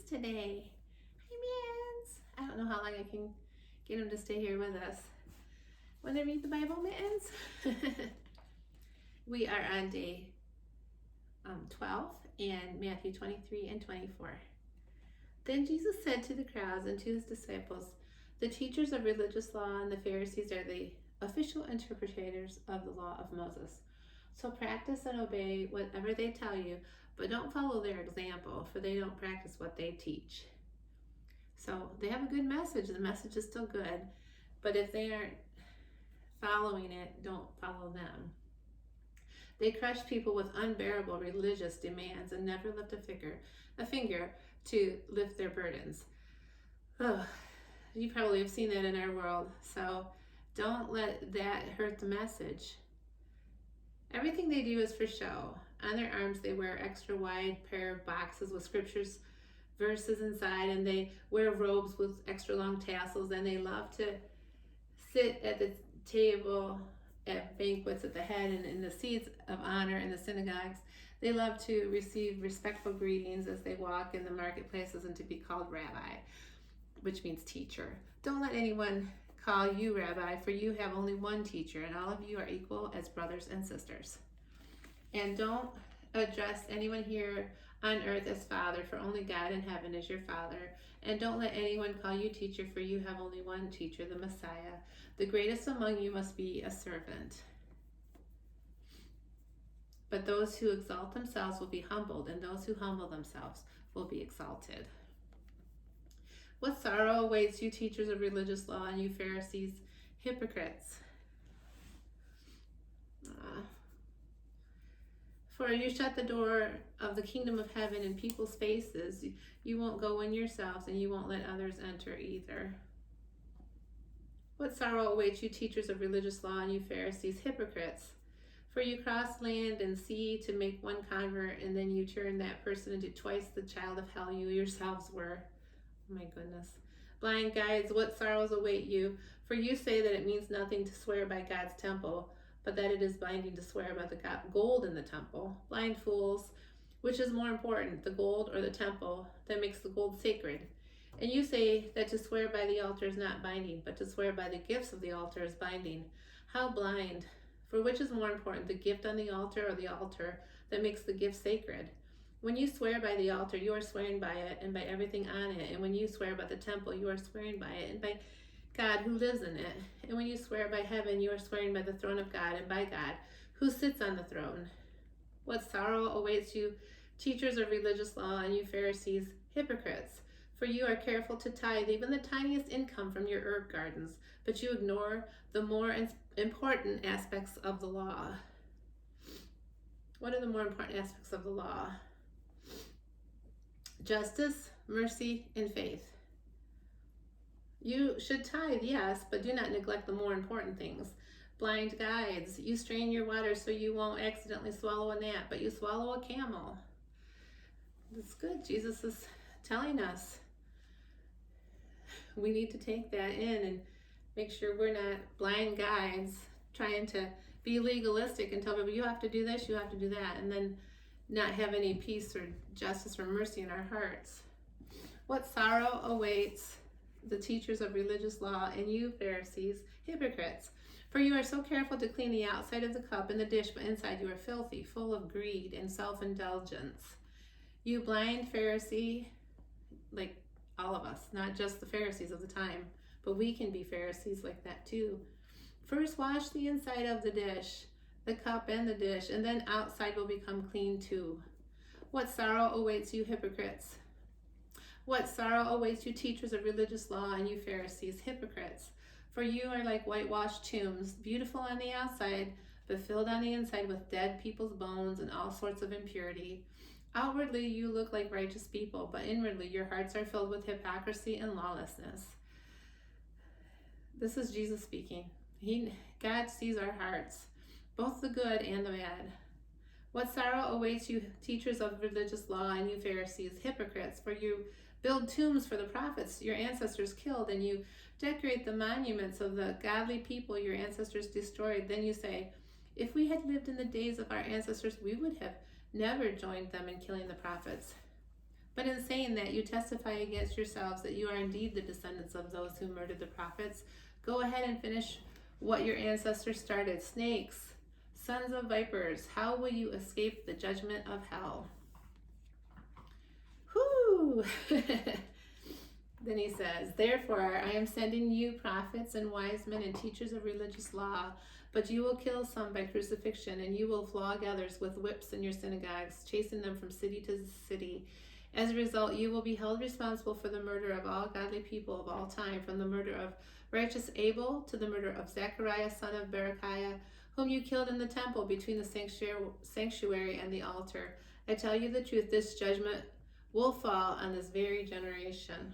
Mittens today. Hi, Mittens. I don't know how long I can get him to stay here with us. Want to read the Bible, Mittens? We are on day 12 and Matthew 23 and 24. Then Jesus said to the crowds and to his disciples, the teachers of religious law and the Pharisees are the official interpreters of the law of Moses. So practice and obey whatever they tell you, but don't follow their example, for they don't practice what they teach. So they have a good message. The message is still good, but if they aren't following it, don't follow them. They crush people with unbearable religious demands and never lift a finger to lift their burdens. Oh, you probably have seen that in our world, so don't let that hurt the message. Everything they do is for show. On their arms they wear extra wide pair of boxes with scriptures, verses inside, and they wear robes with extra long tassels, and they love to sit at the table at banquets at the head and in the seats of honor in the synagogues. They love to receive respectful greetings as they walk in the marketplaces and to be called rabbi, which means teacher. Don't let anyone call you rabbi, for you have only one teacher, and all of you are equal as brothers and sisters. And don't address anyone here on earth as father, for only God in heaven is your father. And don't let anyone call you teacher, for you have only one teacher, the Messiah. The greatest among you must be a servant. But those who exalt themselves will be humbled, and those who humble themselves will be exalted. What sorrow awaits you teachers of religious law and you Pharisees, hypocrites! For you shut the door of the kingdom of heaven in people's faces. You won't go in yourselves, and you won't let others enter either. What sorrow awaits you teachers of religious law and you Pharisees, hypocrites! For you cross land and sea to make one convert, and then you turn that person into twice the child of hell you yourselves were. Oh my goodness. Blind guides, what sorrows await you? For you say that it means nothing to swear by God's temple, but that it is binding to swear by the gold in the temple. Blind fools, which is more important, the gold or the temple that makes the gold sacred? And you say that to swear by the altar is not binding, but to swear by the gifts of the altar is binding. How blind! For which is more important, the gift on the altar or the altar that makes the gift sacred? When you swear by the altar, you are swearing by it and by everything on it. And when you swear by the temple, you are swearing by it and by God who lives in it. And when you swear by heaven, you are swearing by the throne of God and by God who sits on the throne. What sorrow awaits you, teachers of religious law, and you Pharisees, hypocrites! For you are careful to tithe even the tiniest income from your herb gardens, but you ignore the more important aspects of the law. What are the more important aspects of the law? Justice, mercy, and faith. You should tithe, yes, but do not neglect the more important things. Blind guides, you strain your water so you won't accidentally swallow a gnat, but you swallow a camel. That's good. Jesus is telling us we need to take that in and make sure we're not blind guides trying to be legalistic and tell people you have to do this, you have to do that, and then not have any peace or justice or mercy in our hearts. What sorrow awaits the teachers of religious law and you Pharisees, hypocrites! For you are so careful to clean the outside of the cup and the dish, but inside you are filthy, full of greed and self-indulgence. You blind Pharisee, like all of us, not just the Pharisees of the time, but we can be Pharisees like that too. First wash the inside of the dish, the cup and the dish, and then outside will become clean too. What sorrow awaits you, hypocrites! What sorrow awaits you, teachers of religious law, and you Pharisees, hypocrites! For you are like whitewashed tombs, beautiful on the outside, but filled on the inside with dead people's bones and all sorts of impurity. Outwardly you look like righteous people, but inwardly your hearts are filled with hypocrisy and lawlessness. This is Jesus speaking. God sees our hearts, both the good and the bad. What sorrow awaits you, teachers of religious law, and you Pharisees, hypocrites! For you build tombs for the prophets your ancestors killed, and you decorate the monuments of the godly people your ancestors destroyed. Then you say, if we had lived in the days of our ancestors, we would have never joined them in killing the prophets. But in saying that, you testify against yourselves that you are indeed the descendants of those who murdered the prophets. Go ahead and finish what your ancestors started. Snakes, sons of vipers, how will you escape the judgment of hell? Whoo! Then he says, therefore, I am sending you prophets and wise men and teachers of religious law, but you will kill some by crucifixion, and you will flog others with whips in your synagogues, chasing them from city to city. As a result, you will be held responsible for the murder of all godly people of all time, from the murder of righteous Abel to the murder of Zechariah, son of Berechiah, whom you killed in the temple between the sanctuary and the altar. I tell you the truth, this judgment will fall on this very generation.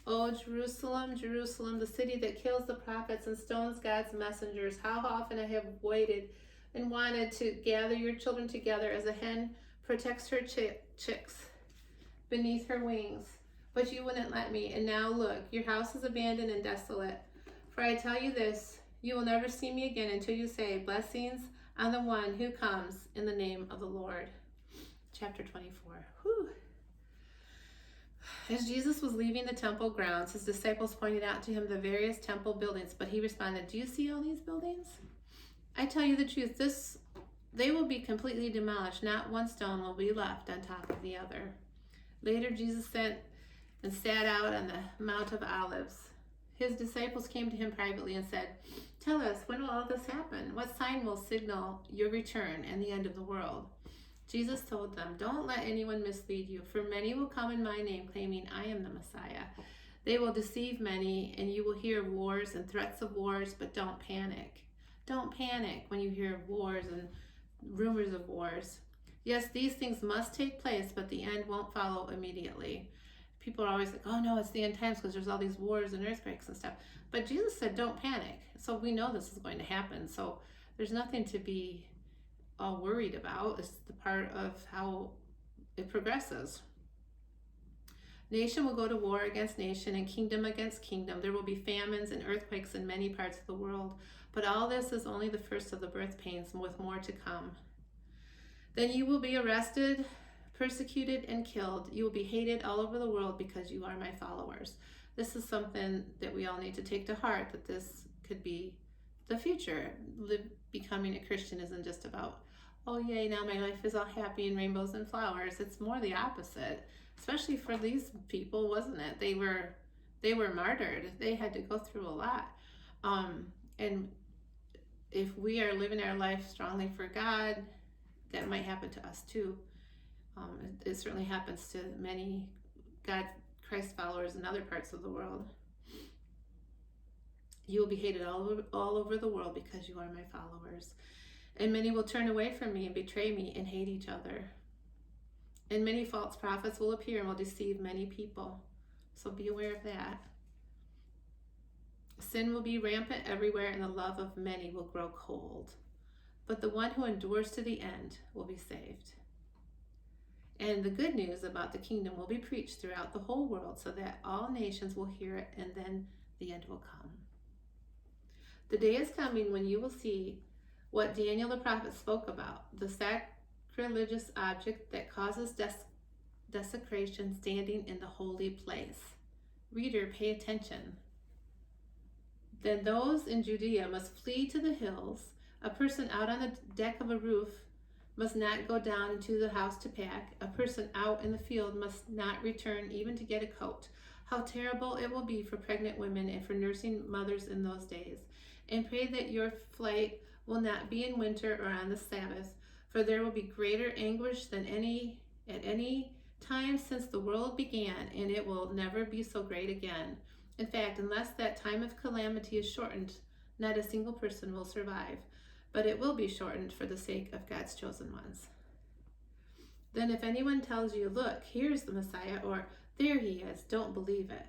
O Jerusalem, Jerusalem, the city that kills the prophets and stones God's messengers, how often I have waited and wanted to gather your children together as a hen protects her chicks beneath her wings. But you wouldn't let me, and now look, your house is abandoned and desolate. For I tell you this, you will never see me again until you say, blessings on the one who comes in the name of the Lord. Chapter 24. Whew. As Jesus was leaving the temple grounds, his disciples pointed out to him the various temple buildings, but he responded, do you see all these buildings? I tell you the truth, they will be completely demolished. Not one stone will be left on top of the other. Later, Jesus sat out on the Mount of Olives. His disciples came to him privately and said, tell us, when will all this happen? What sign will signal your return and the end of the world? Jesus told them, don't let anyone mislead you, for many will come in my name claiming I am the Messiah. They will deceive many, and you will hear of wars and threats of wars, but don't panic. Don't panic when you hear of wars and rumors of wars. Yes, these things must take place, but the end won't follow immediately. People are always like, oh no, it's the end times because there's all these wars and earthquakes and stuff. But Jesus said, don't panic. So we know this is going to happen. So there's nothing to be all worried about. It's the part of how it progresses. Nation will go to war against nation and kingdom against kingdom. There will be famines and earthquakes in many parts of the world. But all this is only the first of the birth pains, with more to come. Then you will be arrested, persecuted, and killed. You will be hated all over the world because you are my followers. This is something that we all need to take to heart, that this could be the future. Becoming a Christian isn't just about, oh yay, now my life is all happy and rainbows and flowers. It's more the opposite, especially for these people, wasn't it? They were martyred. They had to go through a lot. And if we are living our life strongly for God, that might happen to us too. It certainly happens to many Christ followers in other parts of the world. You will be hated all over the world because you are my followers. And many will turn away from me and betray me and hate each other. And many false prophets will appear and will deceive many people. So be aware of that. Sin will be rampant everywhere, and the love of many will grow cold. But the one who endures to the end will be saved. And the good news about the kingdom will be preached throughout the whole world so that all nations will hear it, and then the end will come. The day is coming when you will see what Daniel the prophet spoke about, the sacrilegious object that causes desecration standing in the holy place. Reader, pay attention. Then those in Judea must flee to the hills. A person out on the deck of a roof must not go down into the house to pack. A person out in the field must not return even to get a coat. How terrible it will be for pregnant women and for nursing mothers in those days. And pray that your flight will not be in winter or on the Sabbath, for there will be greater anguish than at any time since the world began, and it will never be so great again. In fact, unless that time of calamity is shortened, not a single person will survive, but it will be shortened for the sake of God's chosen ones. Then if anyone tells you, look, here's the Messiah, or there he is, don't believe it.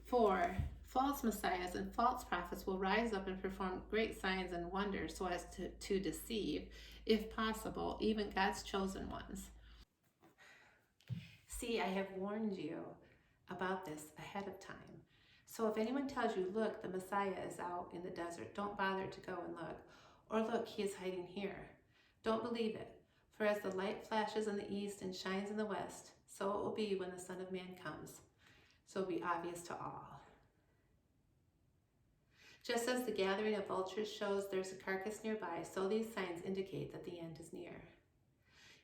For false messiahs and false prophets will rise up and perform great signs and wonders so as to deceive, if possible, even God's chosen ones. See, I have warned you about this ahead of time. So if anyone tells you, look, the Messiah is out in the desert, don't bother to go and look. Or look, he is hiding here. Don't believe it. For as the light flashes in the east and shines in the west, So it will be when the Son of Man comes. So it will be obvious to all. Just as the gathering of vultures shows there's a carcass nearby, so these signs indicate that the end is near.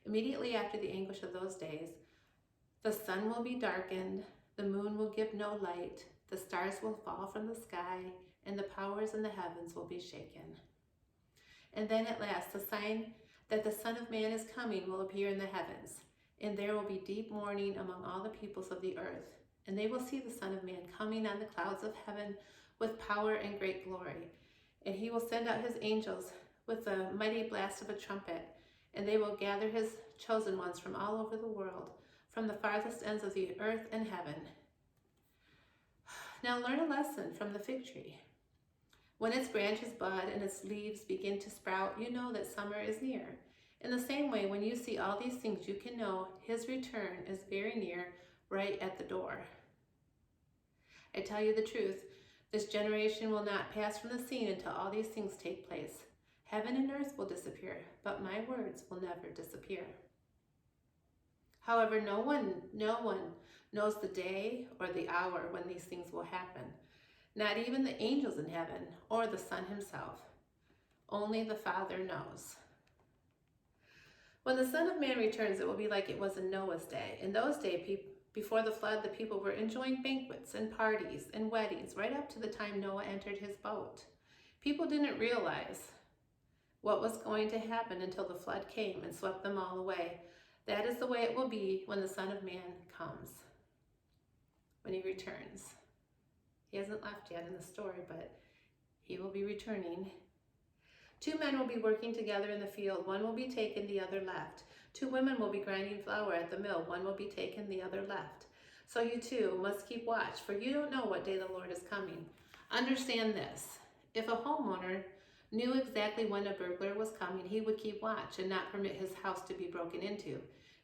Immediately after the anguish of those days, the sun will be darkened, the moon will give no light, the stars will fall from the sky, and the powers in the heavens will be shaken. And then at last the sign that the Son of Man is coming will appear in the heavens, and there will be deep mourning among all the peoples of the earth, and they will see the Son of Man coming on the clouds of heaven with power and great glory. And he will send out his angels with a mighty blast of a trumpet, and they will gather his chosen ones from all over the world, from the farthest ends of the earth and heaven. Now learn a lesson from the fig tree. When its branches bud and its leaves begin to sprout, you know that summer is near. In the same way, when you see all these things, you can know his return is very near, right at the door. I tell you the truth, this generation will not pass from the scene until all these things take place. Heaven and earth will disappear, but my words will never disappear. However, no one knows the day or the hour when these things will happen. Not even the angels in heaven or the Son himself. Only the Father knows. When the Son of Man returns, it will be like it was in Noah's day. In those days, before the flood, the people were enjoying banquets and parties and weddings right up to the time Noah entered his boat. People didn't realize what was going to happen until the flood came and swept them all away. That is the way it will be when the Son of Man comes, when he returns. He hasn't left yet in the story, but he will be returning. 2 men will be working together in the field. One will be taken, the other left. 2 women will be grinding flour at the mill. One will be taken, the other left. So you too must keep watch, for you don't know what day the Lord is coming. Understand this. If a homeowner knew exactly when a burglar was coming, he would keep watch and not permit his house to be broken into.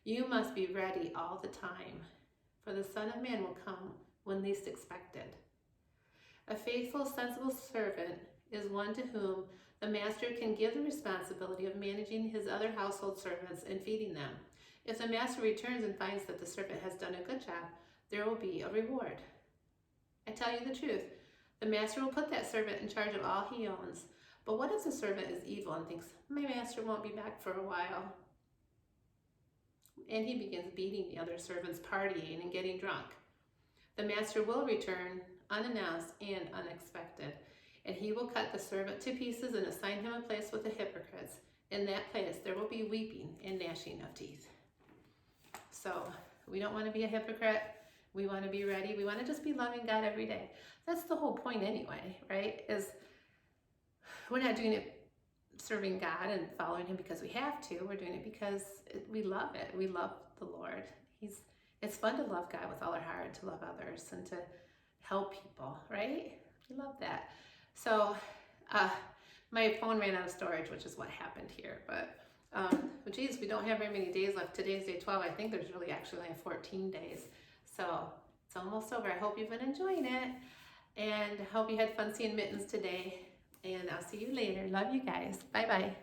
You must be ready all the time, for the Son of Man will come when least expected. A faithful, sensible servant is one to whom the master can give the responsibility of managing his other household servants and feeding them. If the master returns and finds that the servant has done a good job, there will be a reward. I tell you the truth, the master will put that servant in charge of all he owns. But what if the servant is evil and thinks, my master won't be back for a while? And he begins beating the other servants, partying and getting drunk. The master will return unannounced and unexpected, and he will cut the servant to pieces and assign him a place with the hypocrites. In that place there will be weeping and gnashing of teeth. So we don't want to be a hypocrite. We want to be ready. We want to just be loving God every day. That's the whole point anyway, right? Is we're not doing it serving God and following him because we have to. We're doing it because we love it. We love the Lord. It's fun to love God with all our heart, to love others, and to help people, right? We love that. So my phone ran out of storage, which is what happened here. But geez, we don't have very many days left. Today's day 12. I think there's really actually only 14 days. So it's almost over. I hope you've been enjoying it, and I hope you had fun seeing Mittens today. And I'll see you later. Love you guys. Bye-bye.